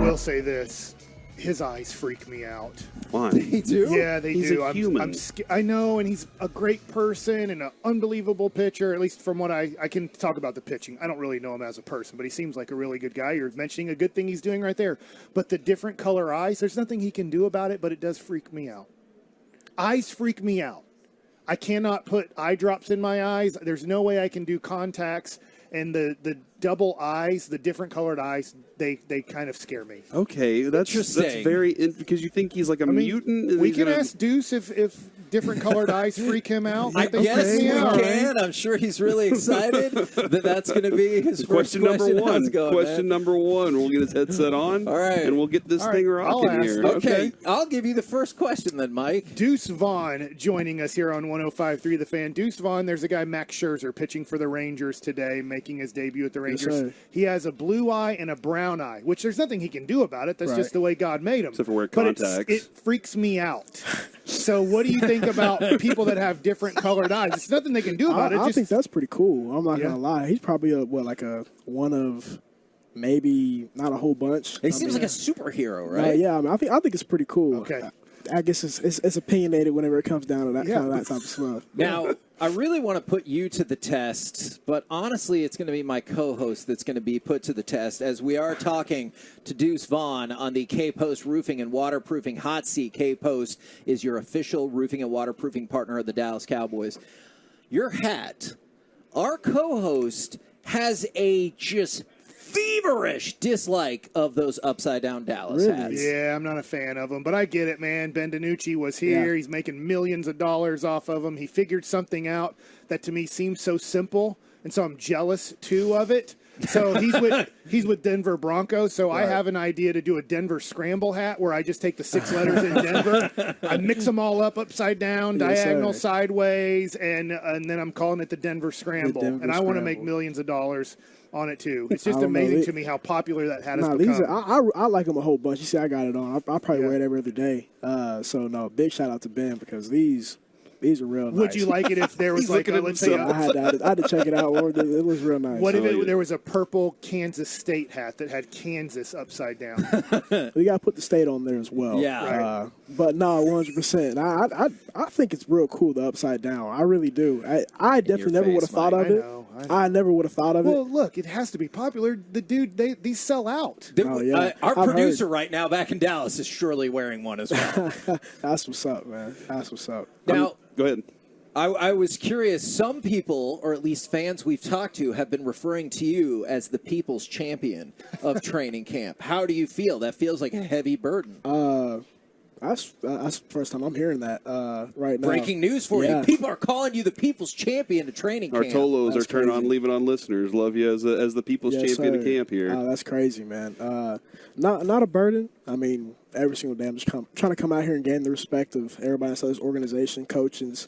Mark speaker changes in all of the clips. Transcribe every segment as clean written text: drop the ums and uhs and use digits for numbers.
Speaker 1: will say this. His eyes freak me out.
Speaker 2: Why?
Speaker 3: They do?
Speaker 1: Yeah, they
Speaker 2: He's
Speaker 1: do.
Speaker 2: a human.
Speaker 1: I know, and he's a great person and an unbelievable pitcher, at least from what I can talk about the pitching. I don't really know him as a person, but he seems like a really good guy. You're mentioning a good thing he's doing right there. But the different color eyes, there's nothing he can do about it, but it does freak me out. Eyes freak me out. I cannot put eye drops in my eyes. There's no way I can do contacts. And the double eyes, the different colored eyes, they kind of scare me.
Speaker 2: Okay, that's very because you think he's like a mutant. And
Speaker 1: we can ask Deuce if different colored eyes freak him out.
Speaker 3: I guess we can. I'm sure he's really excited that's going to be his
Speaker 2: question
Speaker 3: first
Speaker 2: number one.
Speaker 3: Question
Speaker 2: number one. We'll get his headset on.
Speaker 3: All right,
Speaker 2: and we'll get this thing rocking here.
Speaker 3: Okay, I'll give you the first question then, Mike.
Speaker 1: Deuce Vaughn joining us here on 105.3 The Fan. Deuce Vaughn, there's a guy, Max Scherzer, pitching for the Rangers today, making his debut at the Rangers.
Speaker 4: Yes,
Speaker 1: he has a blue eye and a brown eye, which there's nothing he can do about it. That's just the way God made him.
Speaker 2: Except for wear
Speaker 1: but
Speaker 2: contacts.
Speaker 1: it freaks me out. So what do you think about people that have different colored eyes? It's nothing they can do about it.
Speaker 4: I think that's pretty cool. I'm not going to lie. He's probably like a one of maybe not a whole bunch.
Speaker 3: He seems like a superhero, right?
Speaker 4: Yeah, I think it's pretty cool.
Speaker 1: Okay.
Speaker 4: I guess it's opinionated whenever it comes down to that kind of that type of stuff.
Speaker 3: Now, I really want to put you to the test, but honestly, it's going to be my co-host that's going to be put to the test as we are talking to Deuce Vaughn on the K-Post Roofing and Waterproofing Hot Seat. K-Post is your official roofing and waterproofing partner of the Dallas Cowboys. Your hat, our co-host has a just feverish dislike of those upside-down Dallas hats.
Speaker 1: Yeah, I'm not a fan of them, but I get it, man. Ben DiNucci was here. Yeah. He's making millions of dollars off of them. He figured something out that to me seems so simple, and so I'm jealous, too, of it. So he's with Denver Broncos, so I have an idea to do a Denver scramble hat where I just take the 6 letters in Denver, I mix them all up upside down, diagonal, sideways, and then I'm calling it the Denver Scramble. And I want to make millions of dollars on it too. It's just amazing to me how popular that hat has become.
Speaker 4: I like them a whole bunch. You see, I got it on. I probably wear it every other day. So no, big shout out to Ben because these are real nice.
Speaker 1: Would you like it if there was like let's say
Speaker 4: I had to check it out. It was real nice.
Speaker 1: What if there was a purple Kansas State hat that had Kansas upside down?
Speaker 4: We got to put the state on there as well.
Speaker 3: Yeah.
Speaker 4: But no, 100%. I think it's real cool, the upside down. I really do. I definitely never would have thought of it. I never would have thought of it.
Speaker 1: Well, look, it has to be popular. The dude, these sell out.
Speaker 3: Our producer right now back in Dallas is surely wearing one as well.
Speaker 4: That's what's up, man. That's what's up.
Speaker 3: Now,
Speaker 2: go ahead.
Speaker 3: I was curious. Some people, or at least fans we've talked to, have been referring to you as the people's champion of training camp. How do you feel? That feels like a heavy burden.
Speaker 4: That's the first time I'm hearing that right now.
Speaker 3: Breaking news for you. People are calling you the people's champion of training camp.
Speaker 2: Our Tolos are turn on, leave it on listeners. Love you as the people's champion of camp here.
Speaker 4: That's crazy, man. Not a burden. I mean, every single day I'm just trying to come out here and gain the respect of everybody inside this organization, coaches,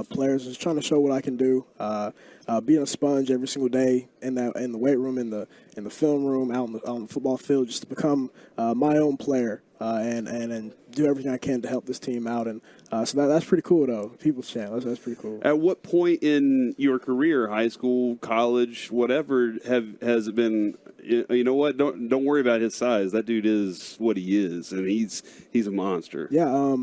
Speaker 4: players, just trying to show what I can do. Being a sponge every single day in the weight room, in the film room, out on the football field, just to become my own player and do everything I can to help this team out. And so that's pretty cool, though. People's champ. That's pretty cool.
Speaker 2: At what point in your career, high school, college, whatever, has it been? You know what? Don't worry about his size. That dude is what he is, and he's a monster.
Speaker 4: Yeah.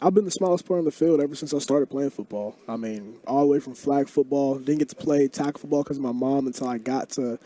Speaker 4: I've been the smallest player on the field ever since I started playing football. I mean, all the way from flag football. Didn't get to play tackle football because of my mom until I got to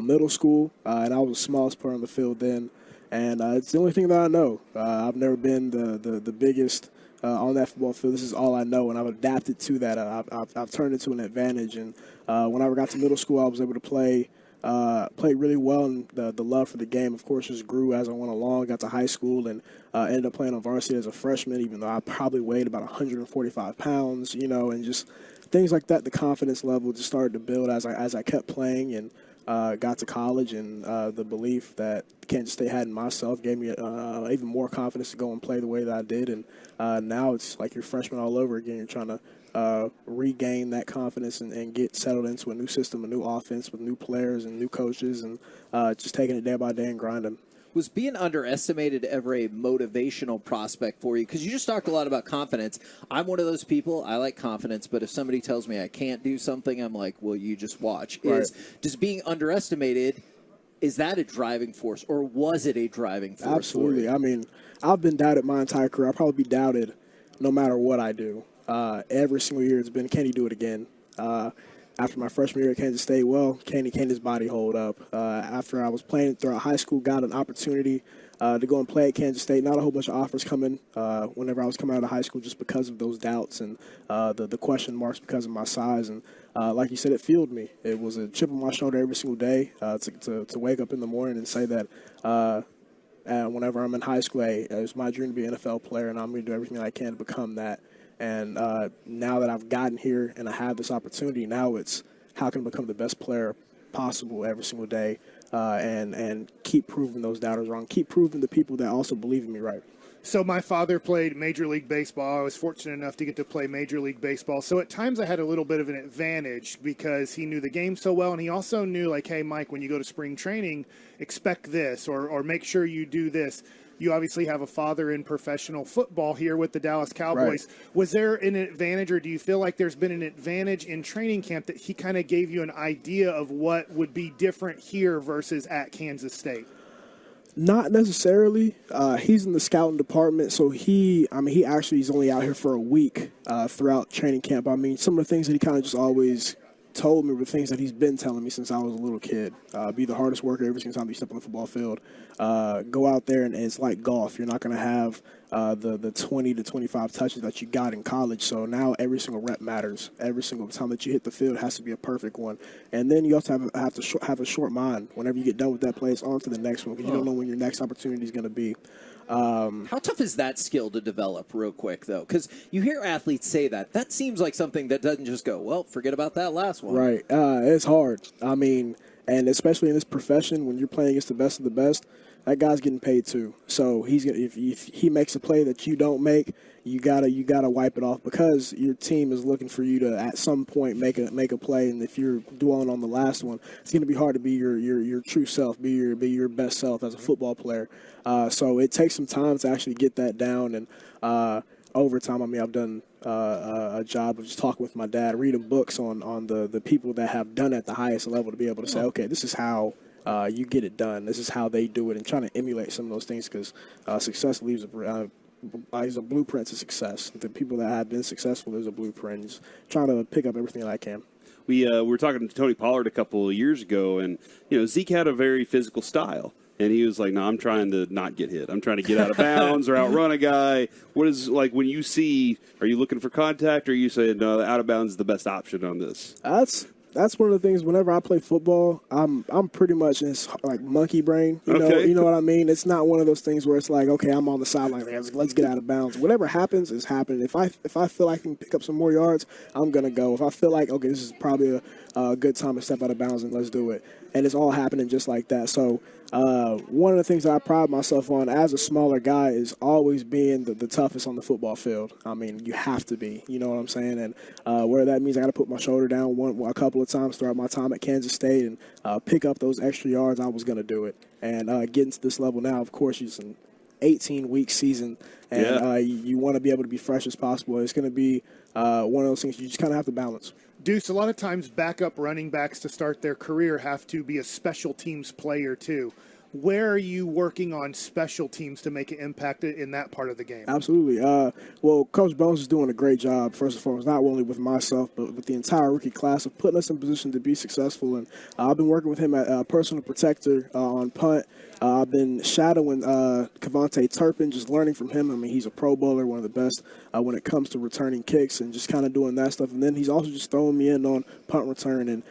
Speaker 4: middle school, and I was the smallest player on the field then. And it's the only thing that I know. I've never been the biggest on that football field. This is all I know, and I've adapted to that. I've turned it to an advantage. And when I got to middle school, I was able to play really well, and the love for the game, of course, just grew as I went along. Got to high school and ended up playing on varsity as a freshman, even though I probably weighed about 145 pounds, and just things like that. The confidence level just started to build as I kept playing and got to college, and the belief that Kansas State had in myself gave me even more confidence to go and play the way that I did. And now it's like you're freshman all over again. You're trying to regain that confidence and get settled into a new system, a new offense with new players and new coaches, and just taking it day by day and grinding.
Speaker 3: Was being underestimated ever a motivational prospect for you? Because you just talked a lot about confidence. I'm one of those people. I like confidence, but if somebody tells me I can't do something, I'm like, well, you just watch.
Speaker 4: Right.
Speaker 3: Does being underestimated Is that a driving force, or was it a driving force?
Speaker 4: Absolutely.
Speaker 3: For you?
Speaker 4: I mean, I've been doubted my entire career. I'll probably be doubted no matter what I do. Every single year it's been, can he do it again? After my freshman year at Kansas State, well, can his body hold up? After I was playing throughout high school, got an opportunity to go and play at Kansas State. Not a whole bunch of offers coming whenever I was coming out of high school just because of those doubts and the question marks because of my size. And like you said, it fueled me. It was a chip on my shoulder every single day to wake up in the morning and say that whenever I'm in high school, hey, it's my dream to be an NFL player, and I'm going to do everything I can to become that. And now that I've gotten here and I have this opportunity, now it's how can I become the best player possible every single day and keep proving those doubters wrong, keep proving the people that also believe in me right.
Speaker 1: So my father played Major League Baseball. I was fortunate enough to get to play Major League Baseball. So at times I had a little bit of an advantage because he knew the game so well, and he also knew, like, hey, Mike, when you go to spring training, expect this or make sure you do this. You obviously have a father in professional football here with the Dallas Cowboys. Right. Was there an advantage, or do you feel like there's been an advantage in training camp that he kind of gave you an idea of what would be different here versus at Kansas State?
Speaker 4: Not necessarily. He's in the scouting department, so he actually is only out here for a week throughout training camp. I mean, some of the things that he kind of just always told me were things that he's been telling me since I was a little kid. Be the hardest worker every single time you step on the football field. Go out there, and it's like golf. You're not going to have the 20 to 25 touches that you got in college. So now every single rep matters. Every single time that you hit the field has to be a perfect one. And then you also have to have a short mind. Whenever you get done with that play, it's on to the next one because you don't know when your next opportunity is going to be.
Speaker 3: How tough is that skill to develop real quick, though? Because you hear athletes say that. That seems like something that doesn't just go, well, forget about that last one.
Speaker 4: Right. It's hard. I mean, and especially in this profession, when you're playing against the best of the best, that guy's getting paid too. So he's gonna, if he makes a play that you don't make, you gotta wipe it off because your team is looking for you to at some point make a play. And if you're dwelling on the last one, it's gonna be hard to be your true self, be your best self as a football player. So it takes some time to actually get that down. And over time, I mean, I've done a job of just talking with my dad, reading books on the people that have done at the highest level to be able to say, okay, this is how you get it done. This is how they do it, and trying to emulate some of those things because success leaves a blueprint to success. The people that have been successful, there's a blueprint. Just trying to pick up everything that I can.
Speaker 2: We were talking to Tony Pollard a couple of years ago, and Zeke had a very physical style. And he was like, no, I'm trying to not get hit. I'm trying to get out of bounds or outrun a guy. What is, like, when you see, are you looking for contact, or are you saying, no, out of bounds is the best option on this?
Speaker 4: That's one of the things. Whenever I play football, I'm pretty much in like monkey brain. You know what I mean. It's not one of those things where it's like, okay, I'm on the sideline. Let's get out of bounds. Whatever happens is happening. If I feel I can pick up some more yards, I'm gonna go. If I feel like, okay, this is probably a good time to step out of bounds, and let's do it. And it's all happening just like that. So one of the things that I pride myself on as a smaller guy is always being the toughest on the football field. I mean, you have to be. You know what I'm saying? And where that means I got to put my shoulder down a couple of times throughout my time at Kansas State and pick up those extra yards, I was going to do it. And getting to this level now, of course, it's an 18-week season, and you want to be able to be fresh as possible. It's going to be one of those things you just kind of have to balance.
Speaker 1: Deuce, a lot of times backup running backs to start their career have to be a special teams player too. Where are you working on special teams to make an impact in that part of the game?
Speaker 4: Absolutely. Well, Coach Bones is doing a great job, first and foremost, not only with myself, but with the entire rookie class of putting us in position to be successful. And I've been working with him at personal protector on punt. I've been shadowing Kavontae Turpin, just learning from him. I mean, he's a Pro Bowler, one of the best when it comes to returning kicks and just kind of doing that stuff. And then he's also just throwing me in on punt return and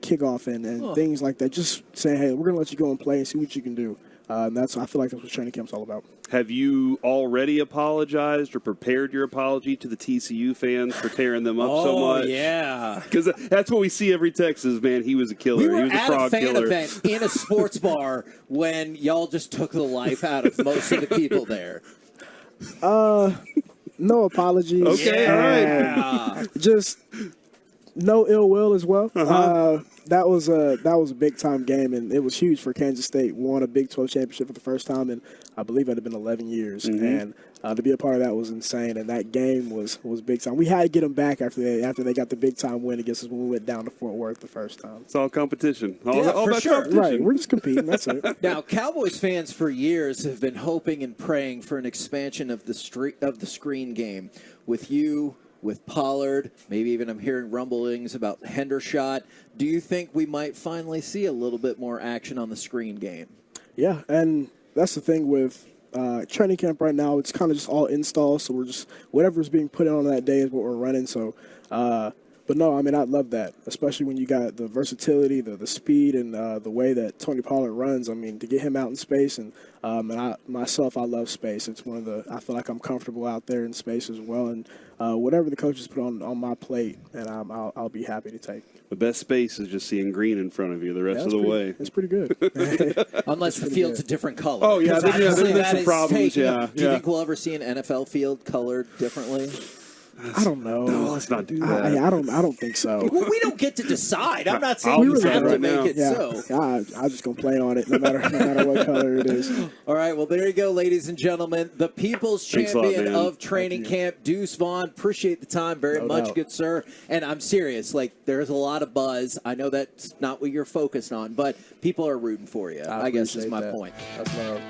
Speaker 4: kickoff and things like that. Just saying, hey, we're going to let you go and play and see what you can do. And I feel like that's what training camp's all about.
Speaker 2: Have you already apologized or prepared your apology to the TCU fans for tearing them up so much?
Speaker 3: Oh, yeah.
Speaker 2: Because that's what we see every text is, man, he was a killer.
Speaker 3: We were
Speaker 2: he was a frog
Speaker 3: at a fan
Speaker 2: killer.
Speaker 3: event in a sports bar when y'all just took the life out of most of the people there.
Speaker 4: No apologies.
Speaker 2: Okay, all right.
Speaker 4: Just no ill will as well. That was a big time game, and it was huge for Kansas State. Won a Big 12 championship for the first time in, I believe, it had been 11 years, and to be a part of that was insane. And that game was big time. We had to get them back after they got the big time win against us when we went down to Fort Worth the first time.
Speaker 2: It's all competition. All
Speaker 3: for
Speaker 2: about
Speaker 3: sure.
Speaker 2: competition.
Speaker 4: Right, we're just competing. That's it.
Speaker 3: Now, Cowboys fans for years have been hoping and praying for an expansion of the screen game with you, with Pollard. Maybe even I'm hearing rumblings about Hendershot. Do you think we might finally see a little bit more action on the screen game?
Speaker 4: Yeah, and that's the thing with training camp right now. It's kind of just all installs, so we're just whatever's being put on that day is what we're running. So, but no, I mean, I love that, especially when you got the versatility, the speed, and the way that Tony Pollard runs. I mean, to get him out in space, and I love space. It's one of I feel like I'm comfortable out there in space as well, and whatever the coaches put on my plate, and I'll be happy to take.
Speaker 2: The best space is just seeing green in front of you the rest of the way.
Speaker 4: It's pretty good.
Speaker 3: Unless the field's a different color.
Speaker 2: Oh, yeah, there's
Speaker 3: That
Speaker 2: some
Speaker 3: is
Speaker 2: problems,
Speaker 3: taking
Speaker 2: yeah.
Speaker 3: Do you think we'll ever see an NFL field colored differently?
Speaker 4: I don't know.
Speaker 2: No, let's not do that.
Speaker 4: I don't think so.
Speaker 3: Well, we don't get to decide. I'm not saying
Speaker 2: I'll
Speaker 3: you
Speaker 2: decide
Speaker 3: have to
Speaker 2: right
Speaker 3: make
Speaker 2: now.
Speaker 3: it so.
Speaker 4: I'm just gonna play on it, no matter what color it is.
Speaker 3: All right, well, there you go, ladies and gentlemen. The People's
Speaker 2: Thanks a lot,
Speaker 3: Champion
Speaker 2: man.
Speaker 3: of Training Camp, Deuce Vaughn. Appreciate the time very
Speaker 4: No
Speaker 3: much,
Speaker 4: doubt.
Speaker 3: good sir. And I'm serious. Like, there's a lot of buzz. I know that's not what you're focused on, but people are rooting for you, I guess is
Speaker 4: appreciate
Speaker 3: my
Speaker 4: that.
Speaker 3: point.
Speaker 4: That's love.